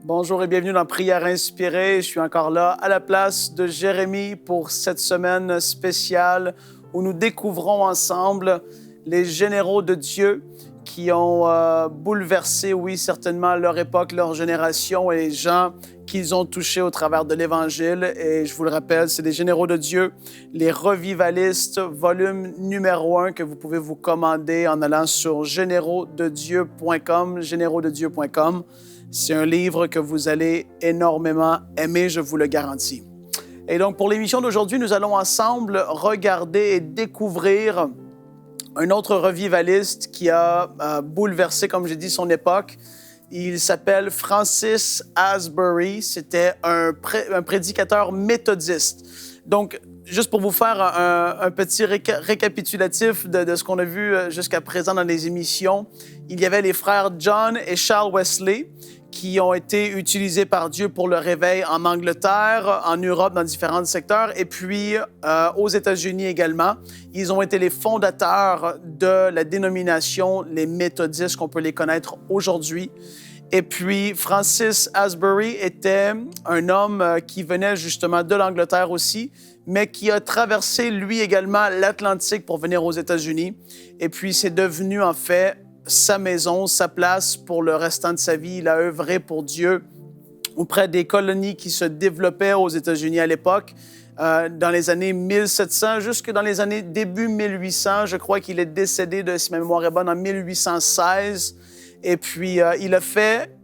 Bonjour et bienvenue dans Prière inspirée. Je suis encore là à la place de Jérémie pour cette semaine spéciale où nous découvrons ensemble les généraux de Dieu qui ont bouleversé, oui, certainement leur époque, leur génération et les gens qu'ils ont touchés au travers de l'Évangile. Et je vous le rappelle, c'est les généraux de Dieu, les revivalistes, volume numéro 1 que vous pouvez vous commander en allant sur générauxdedieu.com, générauxdedieu.com. C'est un livre que vous allez énormément aimer, je vous le garantis. Et donc, pour l'émission d'aujourd'hui, nous allons ensemble regarder et découvrir un autre revivaliste qui a bouleversé, comme j'ai dit, son époque. Il s'appelle Francis Asbury. C'était un prédicateur méthodiste. Donc, juste pour vous faire un petit récapitulatif de ce qu'on a vu jusqu'à présent dans les émissions, il y avait les frères John et Charles Wesley qui ont été utilisés par Dieu pour le réveil en Angleterre, en Europe, dans différents secteurs, et puis aux États-Unis également. Ils ont été les fondateurs de la dénomination, les méthodistes, qu'on peut les connaître aujourd'hui. Et puis, Francis Asbury était un homme qui venait justement de l'Angleterre aussi, mais qui a traversé, lui également, l'Atlantique pour venir aux États-Unis. Et puis, c'est devenu, en fait, sa maison, sa place pour le restant de sa vie. Il a œuvré pour Dieu auprès des colonies qui se développaient aux États-Unis à l'époque, dans les années 1700 jusque dans les années début 1800. Je crois qu'il est décédé, si ma mémoire est bonne, en 1816. Et puis, il a fait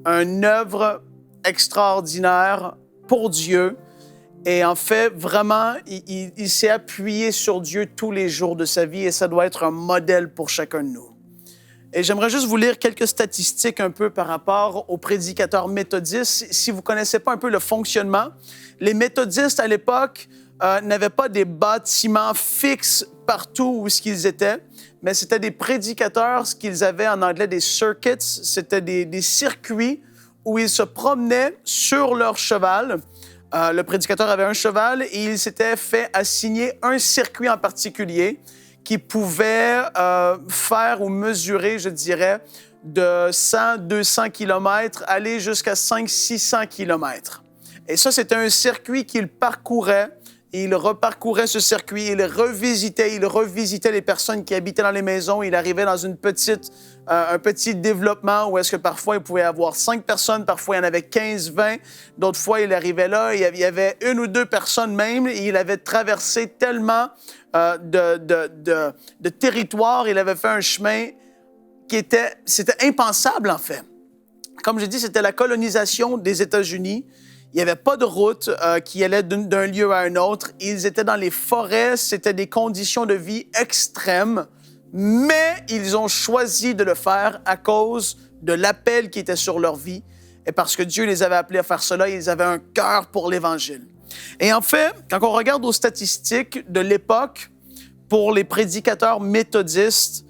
une œuvre extraordinaire pour Dieu. Et en fait, vraiment, il s'est appuyé sur Dieu tous les jours de sa vie et ça doit être un modèle pour chacun de nous. Et j'aimerais juste vous lire quelques statistiques un peu par rapport aux prédicateurs méthodistes. Si vous ne connaissez pas un peu le fonctionnement, les méthodistes à l'époque n'avaient pas des bâtiments fixes partout où ils étaient, mais c'était des prédicateurs, ce qu'ils avaient en anglais des circuits, c'était des circuits où ils se promenaient sur leur cheval. Le prédicateur avait un cheval et il s'était fait assigner un circuit en particulier qui pouvait faire ou mesurer, je dirais, de 100, 200 km, aller jusqu'à 500, 600 km. Et ça, c'était un circuit qu'il parcourait. Et il reparcourait ce circuit, il revisitait les personnes qui habitaient dans les maisons. Il arrivait dans un petit développement où est-ce que parfois il pouvait y avoir 5 personnes, parfois il y en avait 15, 20. D'autres fois, il arrivait là, il y avait 1 ou 2 personnes même, et il avait traversé tellement de territoire, il avait fait un chemin c'était impensable en fait. Comme je dis, c'était la colonisation des États-Unis. Il n'y avait pas de route qui allait d'un lieu à un autre. Ils étaient dans les forêts, c'était des conditions de vie extrêmes, mais ils ont choisi de le faire à cause de l'appel qui était sur leur vie et parce que Dieu les avait appelés à faire cela, ils avaient un cœur pour l'Évangile. Et en fait, quand on regarde aux statistiques de l'époque, pour les prédicateurs méthodistes,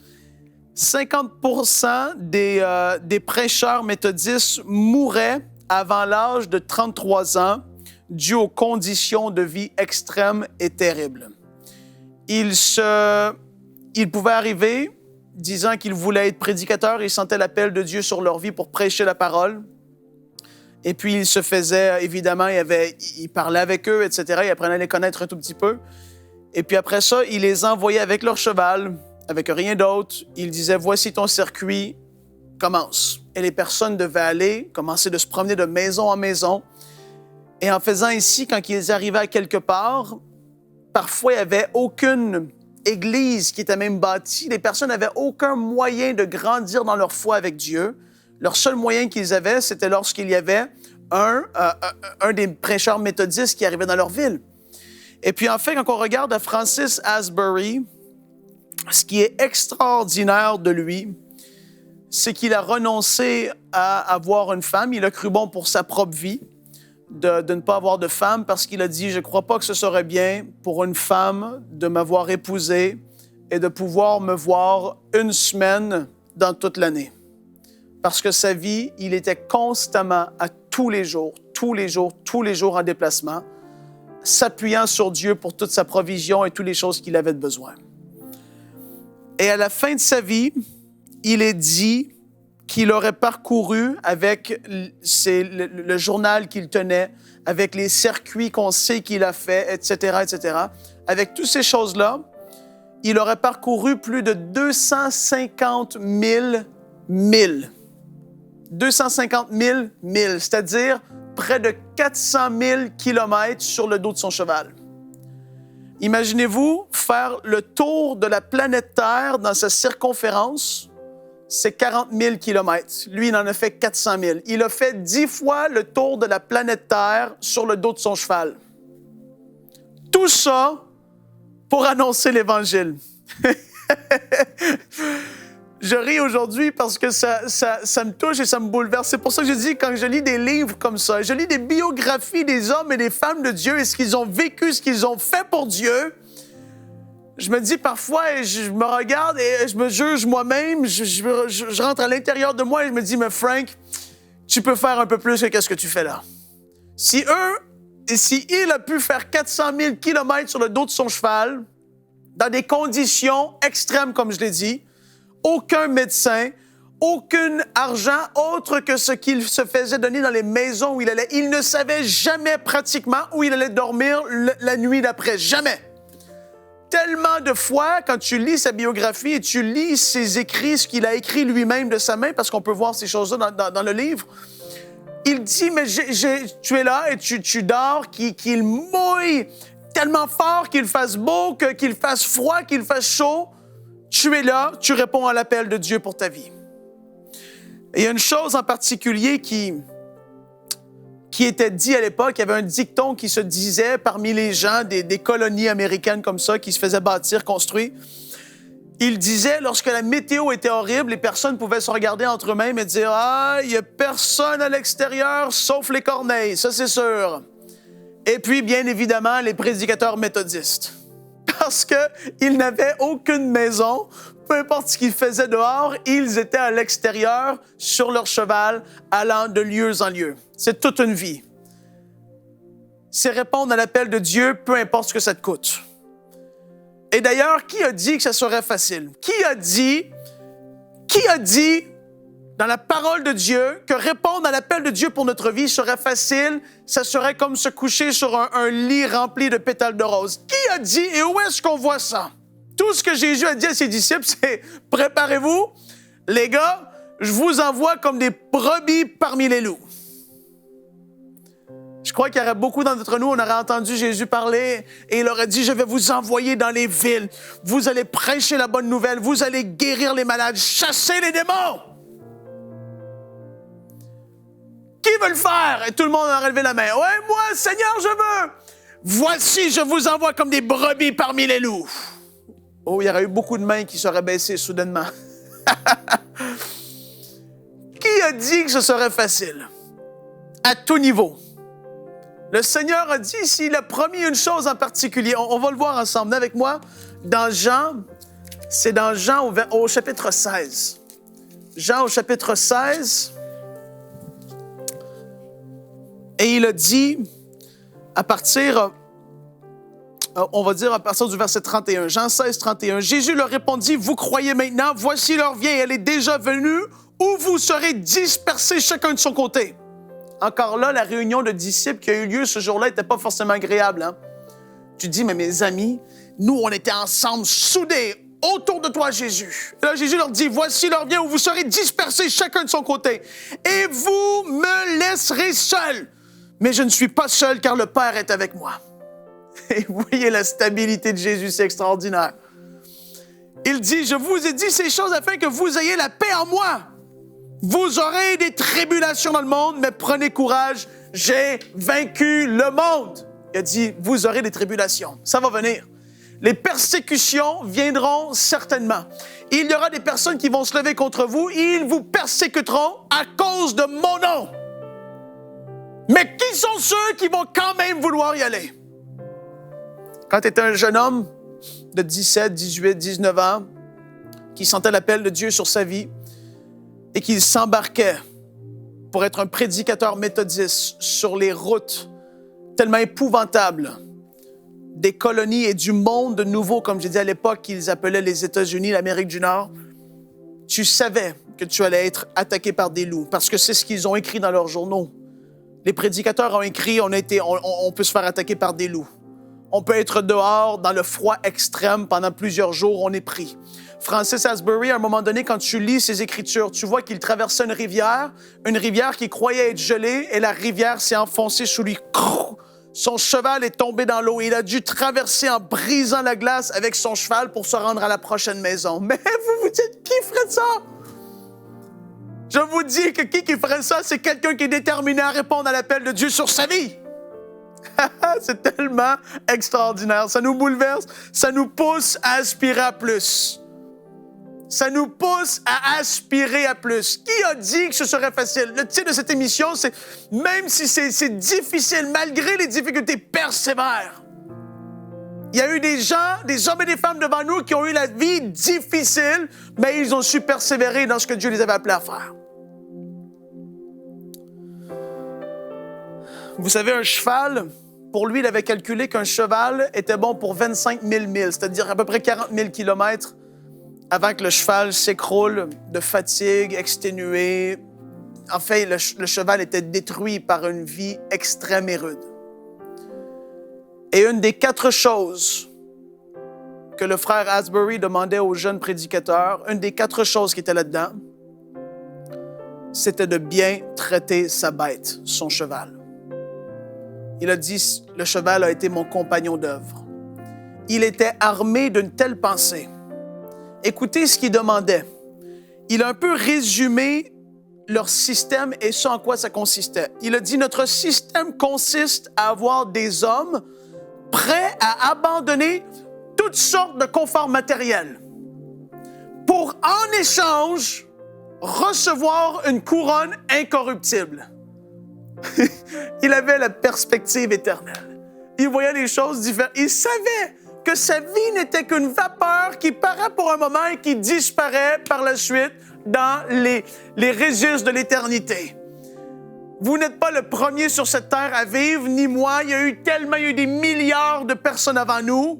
50% des prêcheurs méthodistes mouraient avant l'âge de 33 ans, dû aux conditions de vie extrêmes et terribles. Il pouvait arriver, disant qu'ils voulaient être prédicateurs, ils sentaient l'appel de Dieu sur leur vie pour prêcher la parole. Et puis, il se faisait, évidemment, il parlait avec eux, etc. Il apprenait à les connaître un tout petit peu. Et puis après ça, il les envoyait avec leur cheval, avec rien d'autre. Il disait, voici ton circuit, commence. Et les personnes devaient aller, commencer de se promener de maison en maison. Et en faisant ici, quand ils arrivaient à quelque part, parfois, il n'y avait aucune église qui était même bâtie. Les personnes n'avaient aucun moyen de grandir dans leur foi avec Dieu. Leur seul moyen qu'ils avaient, c'était lorsqu'il y avait un des prêcheurs méthodistes qui arrivait dans leur ville. Et puis, en fait, quand on regarde à Francis Asbury, ce qui est extraordinaire de lui, c'est qu'il a renoncé à avoir une femme. Il a cru bon pour sa propre vie de ne pas avoir de femme parce qu'il a dit « Je ne crois pas que ce serait bien pour une femme de m'avoir épousé et de pouvoir me voir une semaine dans toute l'année. » Parce que sa vie, il était constamment, à tous les jours en déplacement, s'appuyant sur Dieu pour toute sa provision et toutes les choses qu'il avait besoin. Et à la fin de sa vie, il est dit qu'il aurait parcouru avec le journal qu'il tenait, avec les circuits qu'on sait qu'il a fait, etc., etc. Avec toutes ces choses-là, il aurait parcouru plus de 250 000 milles. 250 000 milles, c'est-à-dire près de 400 000 kilomètres sur le dos de son cheval. Imaginez-vous faire le tour de la planète Terre dans sa circonférence, c'est 40 000 kilomètres. Lui, il en a fait 400 000. Il a fait 10 fois le tour de la planète Terre sur le dos de son cheval. Tout ça pour annoncer l'Évangile. Je ris aujourd'hui parce que ça me touche et ça me bouleverse. C'est pour ça que je dis, quand je lis des livres comme ça, je lis des biographies des hommes et des femmes de Dieu et ce qu'ils ont vécu, ce qu'ils ont fait pour Dieu, je me dis parfois, et je me regarde et je me juge moi-même, je rentre à l'intérieur de moi et je me dis, mais Frank, tu peux faire un peu plus que qu'est-ce que tu fais là. Si il a pu faire 400 000 kilomètres sur le dos de son cheval, dans des conditions extrêmes, comme je l'ai dit, aucun médecin, aucun argent autre que ce qu'il se faisait donner dans les maisons où il allait. Il ne savait jamais pratiquement où il allait dormir la nuit d'après. Jamais. Tellement de fois, quand tu lis sa biographie et tu lis ses écrits, ce qu'il a écrit lui-même de sa main, parce qu'on peut voir ces choses-là dans le livre, il dit, mais tu es là et tu dors, qu'il mouille tellement fort, qu'il fasse beau, qu'il fasse froid, qu'il fasse chaud. Tu es là, tu réponds à l'appel de Dieu pour ta vie. Et il y a une chose en particulier qui était dit à l'époque, il y avait un dicton qui se disait parmi les gens des colonies américaines comme ça, qui se faisaient bâtir, construire. Il disait, lorsque la météo était horrible, les personnes pouvaient se regarder entre eux-mêmes et dire « Ah, il n'y a personne à l'extérieur sauf les corneilles, ça c'est sûr. » Et puis, bien évidemment, les prédicateurs méthodistes. Parce qu'ils n'avaient aucune maison, peu importe ce qu'ils faisaient dehors, ils étaient à l'extérieur, sur leur cheval, allant de lieu en lieu. C'est toute une vie. C'est répondre à l'appel de Dieu, peu importe ce que ça te coûte. Et d'ailleurs, qui a dit que ça serait facile? Qui a dit dans la parole de Dieu que répondre à l'appel de Dieu pour notre vie serait facile, ça serait comme se coucher sur un lit rempli de pétales de rose? Qui a dit et où est-ce qu'on voit ça? Tout ce que Jésus a dit à ses disciples, c'est « Préparez-vous, les gars, je vous envoie comme des brebis parmi les loups. » Je crois qu'il y aurait beaucoup d'entre nous, on aurait entendu Jésus parler et il aurait dit « Je vais vous envoyer dans les villes, vous allez prêcher la bonne nouvelle, vous allez guérir les malades, chasser les démons. » Qui veut le faire? Et tout le monde a relevé la main. « Ouais, moi, Seigneur, je veux. Voici, je vous envoie comme des brebis parmi les loups. » Oh, il y aurait eu beaucoup de mains qui seraient baissées soudainement. Qui a dit que ce serait facile? À tout niveau. Le Seigneur a dit, s'il a promis une chose en particulier, on va le voir ensemble. Venez avec moi, dans Jean, c'est dans Jean au chapitre 16. Jean au chapitre 16, et il a dit, à partir, on va dire à partir du verset 31, Jean 16, 31, Jésus leur répondit, « Vous croyez maintenant, voici l'heure vient, elle est déjà venue, où vous serez dispersés chacun de son côté. » Encore là, la réunion de disciples qui a eu lieu ce jour-là n'était pas forcément agréable. Hein? Tu dis, mais mes amis, nous, on était ensemble, soudés, autour de toi, Jésus. Et là, Jésus leur dit, voici l'heure vient où vous serez dispersés chacun de son côté. Et vous me laisserez seul. Mais je ne suis pas seul car le Père est avec moi. Et vous voyez la stabilité de Jésus, c'est extraordinaire. Il dit, je vous ai dit ces choses afin que vous ayez la paix en moi. Vous aurez des tribulations dans le monde, mais prenez courage, j'ai vaincu le monde. Il a dit, vous aurez des tribulations. Ça va venir. Les persécutions viendront certainement. Il y aura des personnes qui vont se lever contre vous, ils vous persécuteront à cause de mon nom. Mais qui sont ceux qui vont quand même vouloir y aller? Quand tu es un jeune homme de 17, 18, 19 ans, qui sentait l'appel de Dieu sur sa vie, et qu'il s'embarquait pour être un prédicateur méthodiste sur les routes tellement épouvantables des colonies et du monde nouveau, comme j'ai dit à l'époque, qu'ils appelaient les États-Unis, l'Amérique du Nord. Tu savais que tu allais être attaqué par des loups parce que c'est ce qu'ils ont écrit dans leurs journaux. Les prédicateurs ont écrit, on peut se faire attaquer par des loups. On peut être dehors dans le froid extrême pendant plusieurs jours, on est pris. Francis Asbury, à un moment donné, quand tu lis ses écritures, tu vois qu'il traversait une rivière qui croyait être gelée et la rivière s'est enfoncée sous lui. Son cheval est tombé dans l'eau. Il a dû traverser en brisant la glace avec son cheval pour se rendre à la prochaine maison. Mais vous vous dites, qui ferait ça? Je vous dis que qui ferait ça, c'est quelqu'un qui est déterminé à répondre à l'appel de Dieu sur sa vie. C'est tellement extraordinaire. Ça nous bouleverse, ça nous pousse à aspirer à plus. Ça nous pousse à aspirer à plus. Qui a dit que ce serait facile? Le titre de cette émission, c'est « Même si c'est difficile, malgré les difficultés, persévère ». Il y a eu des gens, des hommes et des femmes devant nous qui ont eu la vie difficile, mais ils ont su persévérer dans ce que Dieu les avait appelés à faire. Vous savez, un cheval, pour lui, il avait calculé qu'un cheval était bon pour 25 000 milles, c'est-à-dire à peu près 40 000 kilomètres avant que le cheval s'écroule de fatigue, exténué. En fait, le cheval était détruit par une vie extrême et rude. Et une des 4 choses que le frère Asbury demandait aux jeunes prédicateurs, une des 4 choses qui étaient là-dedans, c'était de bien traiter sa bête, son cheval. Il a dit, le cheval a été mon compagnon d'œuvre. Il était armé d'une telle pensée. Écoutez ce qu'il demandait. Il a un peu résumé leur système et ce en quoi ça consistait. Il a dit, notre système consiste à avoir des hommes prêts à abandonner toutes sortes de conforts matériels pour, en échange, recevoir une couronne incorruptible. Il avait la perspective éternelle. Il voyait les choses différentes. Il savait que sa vie n'était qu'une vapeur qui paraît pour un moment et qui disparaît par la suite dans les registres de l'éternité. Vous n'êtes pas le premier sur cette terre à vivre, ni moi. Il y a eu des milliards de personnes avant nous.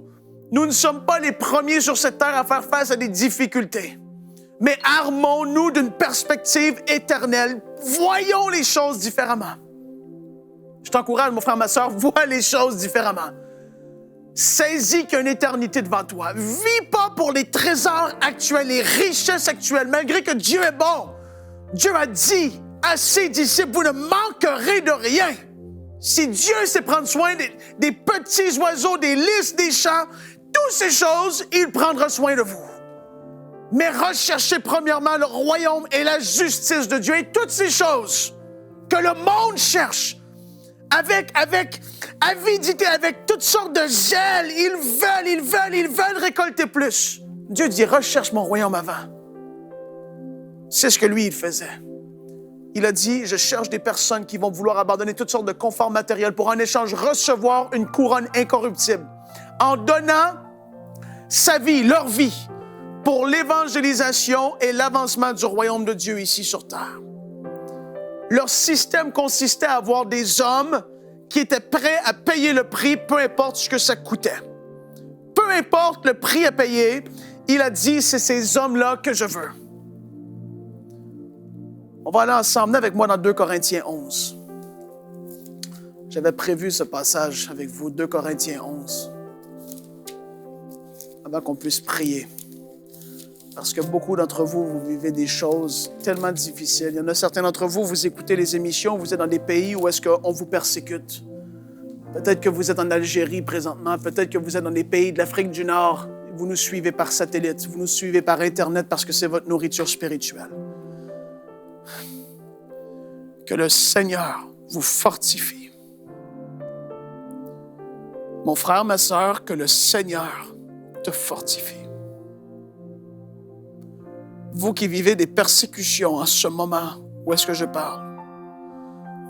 Nous ne sommes pas les premiers sur cette terre à faire face à des difficultés. Mais armons-nous d'une perspective éternelle. Voyons les choses différemment. Je t'encourage, mon frère, ma soeur, vois les choses différemment. Saisis qu'il y a une éternité devant toi. Vis pas pour les trésors actuels, les richesses actuelles, malgré que Dieu est bon. Dieu a dit à ses disciples, vous ne manquerez de rien. Si Dieu sait prendre soin des petits oiseaux, des lys, des champs, toutes ces choses, il prendra soin de vous. Mais recherchez premièrement le royaume et la justice de Dieu et toutes ces choses que le monde cherche avec avidité, avec toutes sortes de zèle. Ils veulent récolter plus. Dieu dit, recherche mon royaume avant. C'est ce que lui, il faisait. Il a dit, je cherche des personnes qui vont vouloir abandonner toutes sortes de conforts matériels pour en échange recevoir une couronne incorruptible. En donnant sa vie, leur vie, pour l'évangélisation et l'avancement du royaume de Dieu ici sur terre. Leur système consistait à avoir des hommes qui étaient prêts à payer le prix, peu importe ce que ça coûtait. Peu importe le prix à payer, il a dit, c'est ces hommes-là que je veux. On va aller ensemble avec moi dans 2 Corinthiens 11. J'avais prévu ce passage avec vous, 2 Corinthiens 11, avant qu'on puisse prier. Parce que beaucoup d'entre vous, vous vivez des choses tellement difficiles. Il y en a certains d'entre vous, vous écoutez les émissions, vous êtes dans des pays où est-ce qu'on vous persécute. Peut-être que vous êtes en Algérie présentement, peut-être que vous êtes dans des pays de l'Afrique du Nord. Vous nous suivez par satellite, vous nous suivez par Internet parce que c'est votre nourriture spirituelle. Que le Seigneur vous fortifie. Mon frère, ma sœur, que le Seigneur te fortifie. Vous qui vivez des persécutions en ce moment où est-ce que je parle,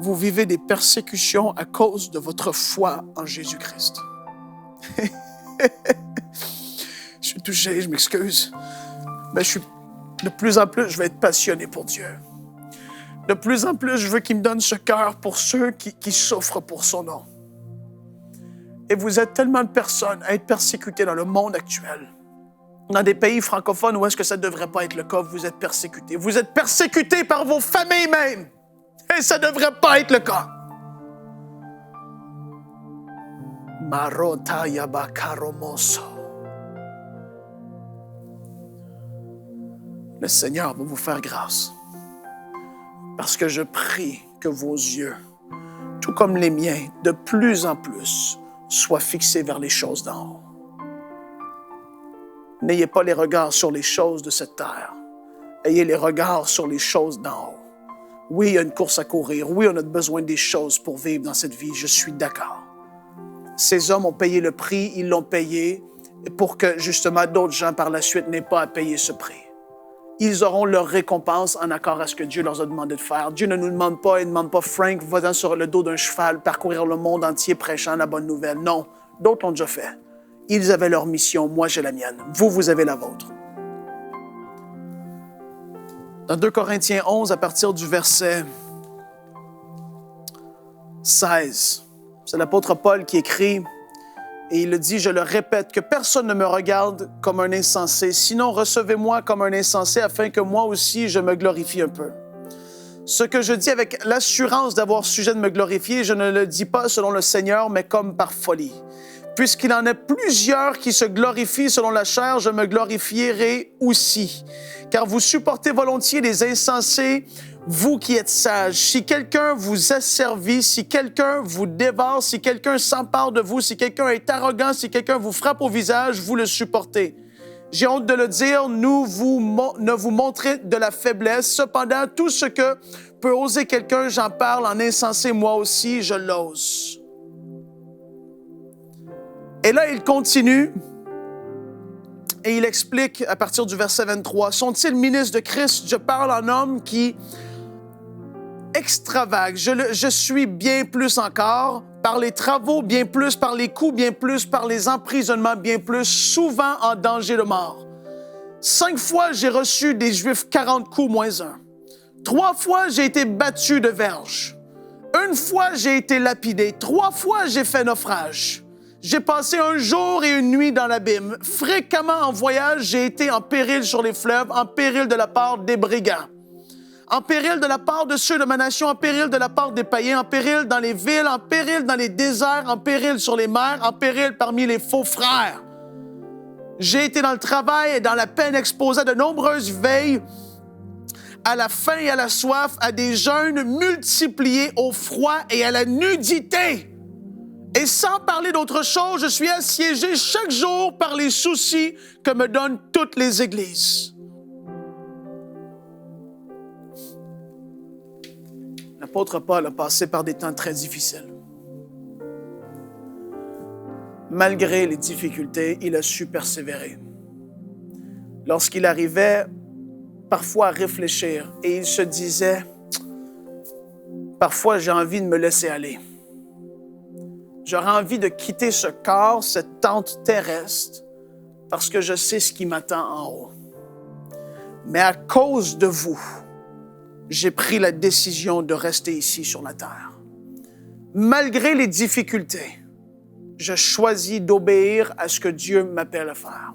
vous vivez des persécutions à cause de votre foi en Jésus-Christ. Je suis touché, je m'excuse, mais de plus en plus, je vais être passionné pour Dieu. De plus en plus, je veux qu'il me donne ce cœur pour ceux qui souffrent pour son nom. Et vous êtes tellement de personnes à être persécutées dans le monde actuel. Dans des pays francophones où est-ce que ça ne devrait pas être le cas, vous êtes persécutés. Vous êtes persécutés par vos familles même. Et ça ne devrait pas être le cas. Marota Yabakaromoso. Le Seigneur va vous faire grâce. Parce que je prie que vos yeux, tout comme les miens, de plus en plus, soient fixés vers les choses d'en haut. N'ayez pas les regards sur les choses de cette terre. Ayez les regards sur les choses d'en haut. Oui, il y a une course à courir. Oui, on a besoin des choses pour vivre dans cette vie. Je suis d'accord. Ces hommes ont payé le prix, ils l'ont payé pour que, justement, d'autres gens par la suite n'aient pas à payer ce prix. Ils auront leur récompense en accord à ce que Dieu leur a demandé de faire. Dieu ne nous demande pas, il ne demande pas Frank, va sur le dos d'un cheval, parcourir le monde entier prêchant la bonne nouvelle. Non, d'autres l'ont déjà fait. Ils avaient leur mission, moi j'ai la mienne. Vous avez la vôtre. Dans 2 Corinthiens 11, à partir du verset 16, c'est l'apôtre Paul qui écrit, et il le dit, je le répète, que personne ne me regarde comme un insensé, sinon recevez-moi comme un insensé afin que moi aussi je me glorifie un peu. Ce que je dis avec l'assurance d'avoir sujet de me glorifier, je ne le dis pas selon le Seigneur, mais comme par folie. Puisqu'il en est plusieurs qui se glorifient selon la chair, je me glorifierai aussi. Car vous supportez volontiers les insensés, vous qui êtes sages. Si quelqu'un vous asservit, si quelqu'un vous dévore, si quelqu'un s'empare de vous, si quelqu'un est arrogant, si quelqu'un vous frappe au visage, vous le supportez. J'ai honte de le dire, ne vous montrez de la faiblesse. Cependant, tout ce que peut oser quelqu'un, j'en parle en insensé, moi aussi, je l'ose. Et là, il continue et il explique à partir du verset 23, « Sont-ils ministres de Christ? Je parle en homme qui extravague. Je suis bien plus encore, par les travaux, bien plus, par les coups, bien plus, par les emprisonnements, bien plus, souvent en danger de mort. 5 fois, j'ai reçu des Juifs 40 coups moins 1. 3 fois, j'ai été battu de verge. 1 fois, j'ai été lapidé. 3 fois, j'ai fait naufrage. J'ai passé 1 jour et 1 nuit dans l'abîme. Fréquemment en voyage, j'ai été en péril sur les fleuves, en péril de la part des brigands, en péril de la part de ceux de ma nation, en péril de la part des païens, en péril dans les villes, en péril dans les déserts, en péril sur les mers, en péril parmi les faux frères. J'ai été dans le travail et dans la peine, exposé à de nombreuses veilles, à la faim et à la soif, à des jeûnes multipliés, au froid et à la nudité. Et sans parler d'autre chose, je suis assiégé chaque jour par les soucis que me donnent toutes les églises. » L'apôtre Paul a passé par des temps très difficiles. Malgré les difficultés, il a su persévérer. Lorsqu'il arrivait parfois à réfléchir et il se disait, parfois j'ai envie de me laisser aller. J'aurais envie de quitter ce corps, cette tente terrestre, parce que je sais ce qui m'attend en haut. Mais à cause de vous, j'ai pris la décision de rester ici sur la terre. Malgré les difficultés, je choisis d'obéir à ce que Dieu m'appelle à faire.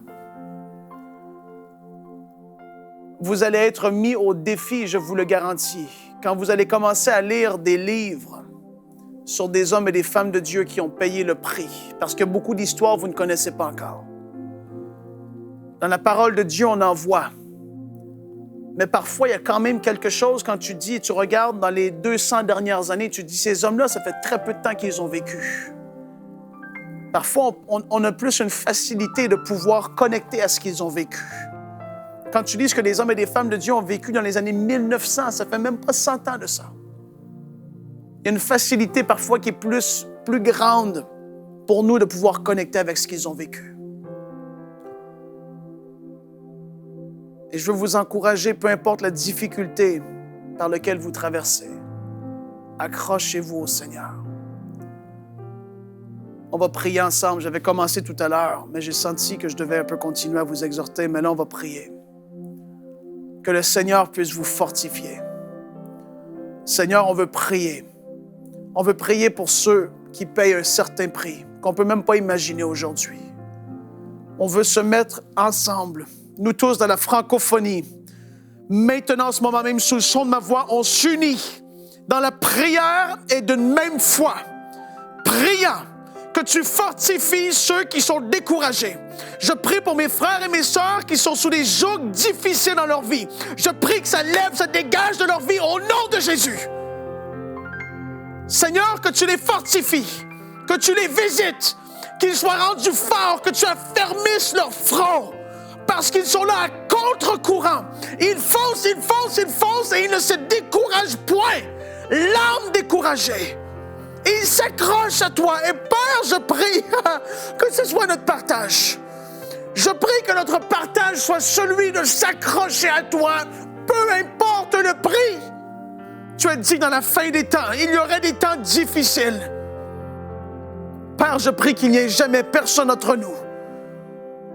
Vous allez être mis au défi, je vous le garantis, quand vous allez commencer à lire des livres sur des hommes et des femmes de Dieu qui ont payé le prix, parce que beaucoup d'histoires vous ne connaissez pas encore. Dans la parole de Dieu, on en voit. Mais parfois, il y a quand même quelque chose quand tu dis, tu regardes dans les 200 dernières années, tu dis, ces hommes-là, ça fait très peu de temps qu'ils ont vécu. Parfois, on a plus une facilité de pouvoir connecter à ce qu'ils ont vécu. Quand tu lis ce que les hommes et les femmes de Dieu ont vécu dans les années 1900, ça fait même pas 100 ans de ça. Il y a une facilité parfois qui est plus grande pour nous de pouvoir connecter avec ce qu'ils ont vécu. Et je veux vous encourager, peu importe la difficulté par laquelle vous traversez, accrochez-vous au Seigneur. On va prier ensemble. J'avais commencé tout à l'heure, mais j'ai senti que je devais un peu continuer à vous exhorter. Mais là, on va prier. Que le Seigneur puisse vous fortifier. Seigneur, on veut prier. On veut prier pour ceux qui payent un certain prix, qu'on ne peut même pas imaginer aujourd'hui. On veut se mettre ensemble, nous tous dans la francophonie. Maintenant, en ce moment même, sous le son de ma voix, on s'unit dans la prière et d'une même foi, priant que tu fortifies ceux qui sont découragés. Je prie pour mes frères et mes sœurs qui sont sous des jougs difficiles dans leur vie. Je prie que ça lève, ça dégage de leur vie au nom de Jésus. Seigneur, que tu les fortifies, que tu les visites, qu'ils soient rendus forts, que tu affermisses leur front, parce qu'ils sont là à contre-courant. Ils foncent et ils ne se découragent point. L'âme découragée. Et ils s'accrochent à toi. Et Père, je prie que ce soit notre partage. Je prie que notre partage soit celui de s'accrocher à toi, peu importe le prix. Tu as dit dans la fin des temps, il y aurait des temps difficiles. Père, je prie qu'il n'y ait jamais personne d'entre nous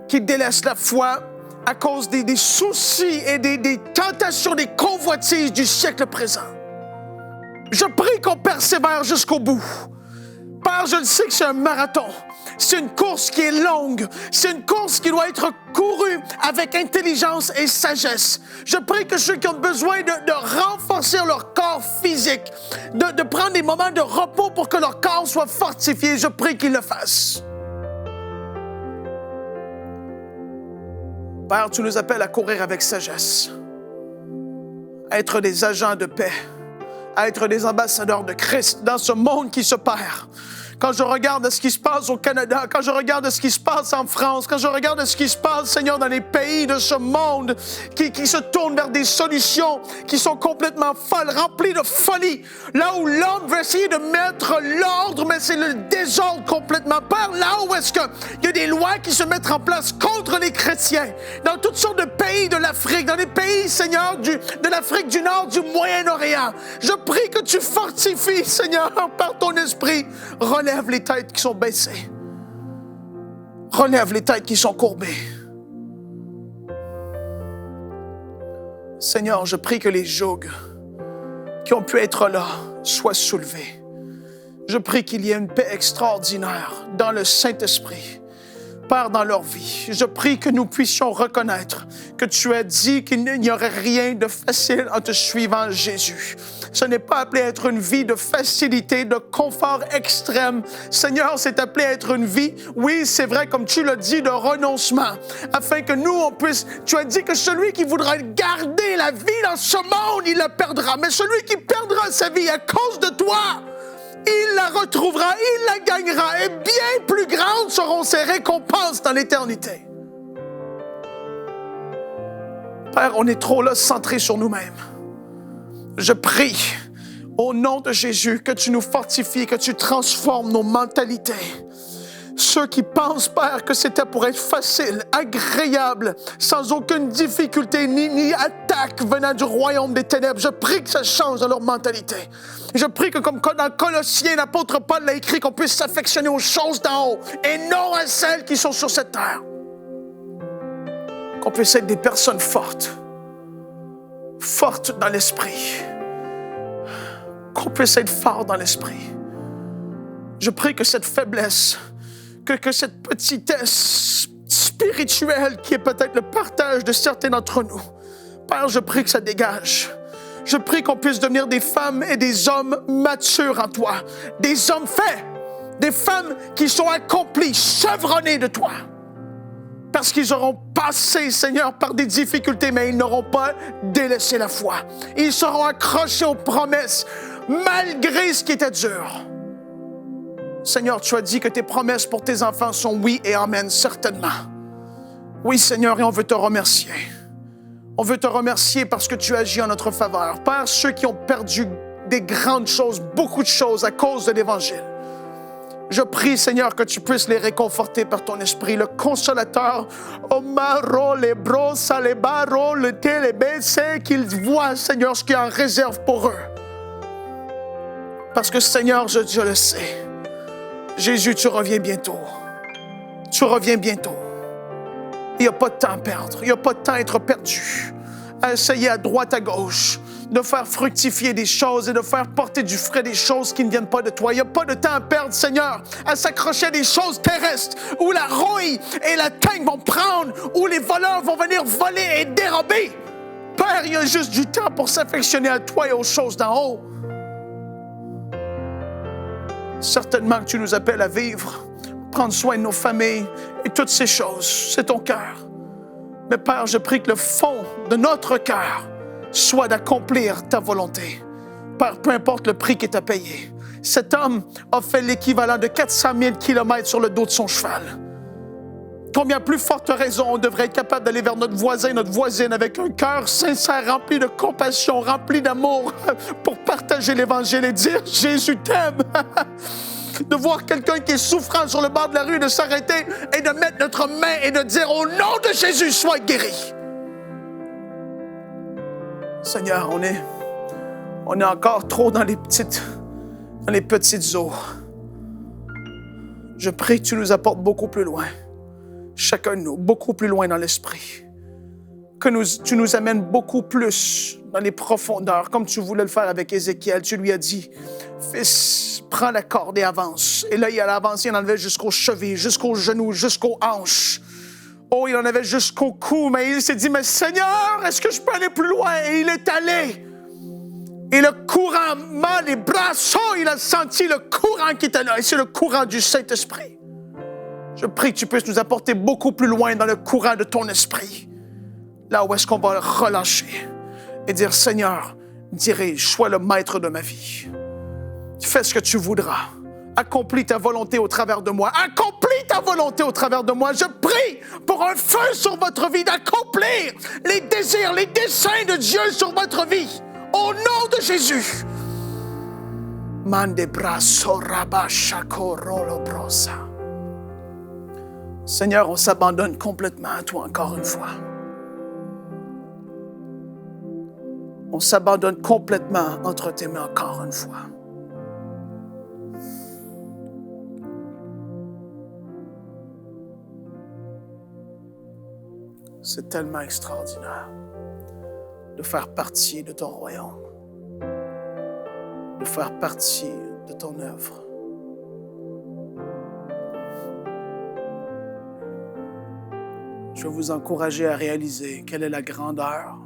qui délaisse la foi à cause des soucis et des tentations, des convoitises du siècle présent. Je prie qu'on persévère jusqu'au bout. Père, je le sais que c'est un marathon. C'est une course qui est longue. C'est une course qui doit être courue avec intelligence et sagesse. Je prie que ceux qui ont besoin de renforcer leur corps physique, de prendre des moments de repos pour que leur corps soit fortifié, je prie qu'ils le fassent. Père, tu nous appelles à courir avec sagesse, à être des agents de paix, à être des ambassadeurs de Christ dans ce monde qui se perd. Quand je regarde ce qui se passe au Canada, quand je regarde ce qui se passe en France, quand je regarde ce qui se passe, Seigneur, dans les pays de ce monde qui se tournent vers des solutions qui sont complètement folles, remplies de folie, là où l'homme veut essayer de mettre l'ordre, mais c'est le désordre complètement. Père, là où est-ce qu'il y a des lois qui se mettent en place contre les chrétiens, dans toutes sortes de pays de l'Afrique, dans les pays, Seigneur, de l'Afrique du Nord, du Moyen-Orient, je prie que tu fortifies, Seigneur, par ton esprit. Relève les têtes qui sont baissées. Relève les têtes qui sont courbées. Seigneur, je prie que les jougs qui ont pu être là soient soulevés. Je prie qu'il y ait une paix extraordinaire dans le Saint-Esprit, Père, dans leur vie. Je prie que nous puissions reconnaître que tu as dit qu'il n'y aurait rien de facile en te suivant, Jésus. Ce n'est pas appelé à être une vie de facilité, de confort extrême. Seigneur, c'est appelé à être une vie, oui, c'est vrai, comme tu l'as dit, de renoncement, afin que nous, on puisse... Tu as dit que celui qui voudra garder la vie dans ce monde, il la perdra. Mais celui qui perdra sa vie à cause de toi, il la retrouvera, il la gagnera. Et bien plus grandes seront ses récompenses dans l'éternité. Père, on est trop là, centrés sur nous-mêmes. Je prie, au nom de Jésus, que tu nous fortifies, que tu transformes nos mentalités. Ceux qui pensent, Père, que c'était pour être facile, agréable, sans aucune difficulté ni attaque venant du royaume des ténèbres, je prie que ça change dans leur mentalité. Je prie que, comme dans Colossiens, l'apôtre Paul l'a écrit, qu'on puisse s'affectionner aux choses d'en haut et non à celles qui sont sur cette terre. Qu'on puisse être des personnes fortes dans l'esprit. Qu'on puisse être fort dans l'esprit. Je prie que cette faiblesse, que cette petitesse spirituelle qui est peut-être le partage de certains d'entre nous, Père, je prie que ça dégage. Je prie qu'on puisse devenir des femmes et des hommes matures en toi, des hommes faits, des femmes qui sont accomplies, chevronnés de toi. Parce qu'ils auront passé, Seigneur, par des difficultés, mais ils n'auront pas délaissé la foi. Ils seront accrochés aux promesses, malgré ce qui était dur. Seigneur, tu as dit que tes promesses pour tes enfants sont oui et amen, certainement. Oui, Seigneur, et on veut te remercier. On veut te remercier parce que tu agis en notre faveur. Père, ceux qui ont perdu des grandes choses, beaucoup de choses à cause de l'Évangile, je prie, Seigneur, que tu puisses les réconforter par ton esprit, le consolateur, qu'ils voient, Seigneur, ce qu'il y a en réserve pour eux. Parce que, Seigneur, je le sais, Jésus, tu reviens bientôt. Tu reviens bientôt. Il n'y a pas de temps à perdre. Il n'y a pas de temps à être perdu, à essayer à droite, à gauche de faire fructifier des choses et de faire porter du fruit des choses qui ne viennent pas de toi. Il n'y a pas de temps à perdre, Seigneur, à s'accrocher à des choses terrestres où la rouille et la teigne vont prendre, où les voleurs vont venir voler et dérober. Père, il y a juste du temps pour s'affectionner à toi et aux choses d'en haut. Certainement que tu nous appelles à vivre, prendre soin de nos familles et toutes ces choses. C'est ton cœur. Mais Père, je prie que le fond de notre cœur soit d'accomplir ta volonté. Père, peu importe le prix qui est à payer. Cet homme a fait l'équivalent de 400 000 kilomètres sur le dos de son cheval. Combien plus forte raison on devrait être capable d'aller vers notre voisin, notre voisine avec un cœur sincère, rempli de compassion, rempli d'amour pour partager l'Évangile et dire « Jésus t'aime ». De voir quelqu'un qui est souffrant sur le bord de la rue, de s'arrêter et de mettre notre main et de dire « Au nom de Jésus, sois guéri ». Seigneur, on est encore trop dans les petites eaux. Je prie que tu nous apportes beaucoup plus loin. Chacun de nous, beaucoup plus loin dans l'esprit. Que tu nous amènes beaucoup plus dans les profondeurs, comme tu voulais le faire avec Ézéchiel. Tu lui as dit, fils, prends la corde et avance. Et là, il allait avancer, il en avait jusqu'aux chevilles, jusqu'aux genoux, jusqu'aux hanches. Oh, il en avait jusqu'au cou, mais il s'est dit, mais Seigneur, est-ce que je peux aller plus loin? Et il est allé. Et le courant, les bras, il a senti le courant qui était là. Et c'est le courant du Saint-Esprit. Je prie que tu puisses nous apporter beaucoup plus loin dans le courant de ton esprit. Là où est-ce qu'on va relâcher et dire, Seigneur, dirige, sois le maître de ma vie. Fais ce que tu voudras. Accomplis ta volonté au travers de moi. Accomplis ta volonté au travers de moi. Je prie pour un feu sur votre vie, d'accomplir les désirs, les desseins de Dieu sur votre vie. Au nom de Jésus. Seigneur, on s'abandonne complètement à toi encore une fois. On s'abandonne complètement entre tes mains encore une fois. C'est tellement extraordinaire de faire partie de ton royaume, de faire partie de ton œuvre. Je veux vous encourager à réaliser quelle est la grandeur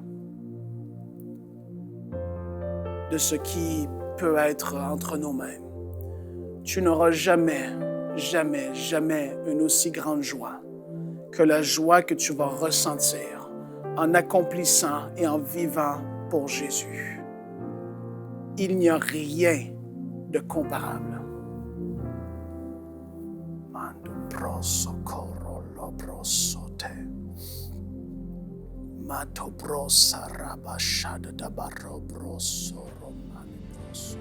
de ce qui peut être entre nos mains. Tu n'auras jamais, jamais, jamais une aussi grande joie que la joie que tu vas ressentir en accomplissant et en vivant pour Jésus. Il n'y a rien de comparable. Mando broso corolo brosote. Mato brosa rabashada da barro broso romani broso.